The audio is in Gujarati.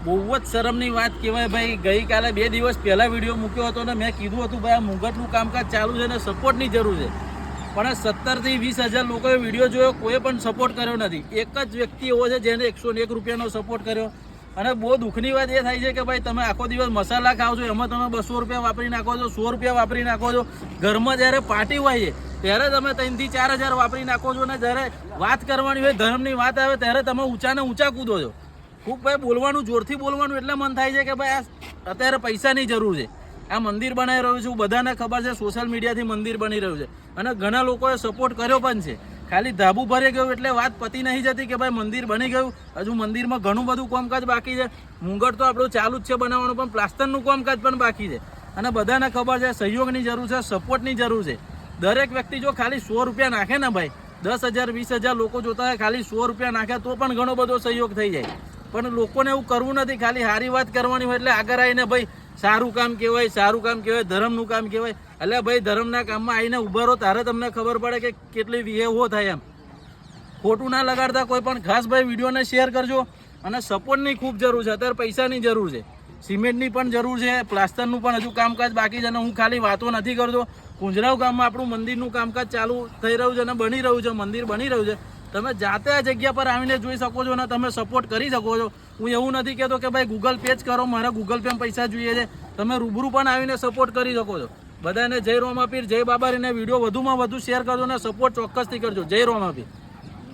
બહુ જ શરમની વાત કહેવાય ભાઈ. ગઈકાલે 2 દિવસ પહેલાં વિડીયો મૂક્યો હતો ને મેં કીધું હતું ભાઈ આ મુંગટનું કામકાજ ચાલુ છે ને સપોર્ટની જરૂર છે, પણ 17 થી 20 હજાર લોકોએ વિડીયો જોયો, કોઈ પણ સપોર્ટ કર્યો નથી. એક જ વ્યક્તિ એવો છે જેને 101 રૂપિયાનો સપોર્ટ કર્યો. અને બહુ દુઃખની વાત એ થાય છે કે ભાઈ તમે આખો દિવસ મસાલા ખાઓ છો, એમાં તમે 200 રૂપિયા વાપરી નાખો છો, 100 રૂપિયા વાપરી નાખો છો. ઘરમાં જ્યારે પાર્ટી હોય છે ત્યારે તમે 3 થી 4 હજાર વાપરી નાખો છો, અને જ્યારે વાત કરવાની હોય, ધર્મની વાત આવે ત્યારે તમે ઊંચા ને ઊંચા કૂદો છો. ખૂબ ભાઈ બોલવાનું, જોરથી બોલવાનું એટલે મન થાય છે કે ભાઈ આ અત્યારે પૈસાની જરૂર છે. આ મંદિર બનાવી રહ્યું છું, બધાને ખબર છે, સોશિયલ મીડિયાથી મંદિર બની રહ્યું છે અને ઘણા લોકોએ સપોર્ટ કર્યો પણ છે. ખાલી ધાબુ ભરી ગયું એટલે વાત પતી નહીં જતી કે ભાઈ મંદિર બની ગયું. હજુ મંદિરમાં ઘણું બધું કામકાજ બાકી છે. મુંગટ તો આપણું ચાલુ જ છે બનાવવાનું, પણ પ્લાસ્ટરનું કામકાજ પણ બાકી છે. અને બધાને ખબર છે સહયોગની જરૂર છે, સપોર્ટની જરૂર છે. દરેક વ્યક્તિ જો ખાલી 100 રૂપિયા નાખે ને ભાઈ, 10,000 20,000 લોકો જોતા હોય, ખાલી 100 રૂપિયા નાખે તો પણ ઘણો બધો સહયોગ થઈ જાય. પણ લોકોને એવું કરવું નથી. ખાલી સારી વાત કરવાની હોય એટલે આગળ આવીને ભાઈ સારું કામ કહેવાય, સારું કામ કહેવાય, ધર્મનું કામ કહેવાય. એટલે ભાઈ ધર્મના કામમાં આવીને ઊભા રહો ત્યારે તમને ખબર પડે કે કેટલી વિહેવો થાય. એમ ખોટું ના લગાડતા કોઈ પણ. ખાસ ભાઈ વિડીયોને શેર કરજો. અને સપોર્ટની ખૂબ જરૂર છે. અત્યારે પૈસાની જરૂર છે, સિમેન્ટની પણ જરૂર છે, પ્લાસ્ટરનું પણ હજુ કામકાજ બાકી છે. અને હું ખાલી વાતો નથી કરતો. કુંજરાવ ગામમાં આપણું મંદિરનું કામકાજ ચાલુ થઈ રહ્યું છે અને બની રહ્યું છે, મંદિર બની રહ્યું છે. તમે જાતે આ જગ્યા પર આવીને જોઈ શકો છો અને તમે સપોર્ટ કરી શકો છો. હું એવું નથી કહેતો કે ભાઈ ગૂગલ પે જ કરો, મારા ગૂગલ પેમાં પૈસા જોઈએ છે. તમે રૂબરૂ પણ આવીને સપોર્ટ કરી શકો છો. બધાને જય રોમાપીર, જય બાબારીને વિડીયો વધુમાં વધુ શેર કરજો અને સપોર્ટ ચોક્કસથી કરજો. જય રોમાપીર.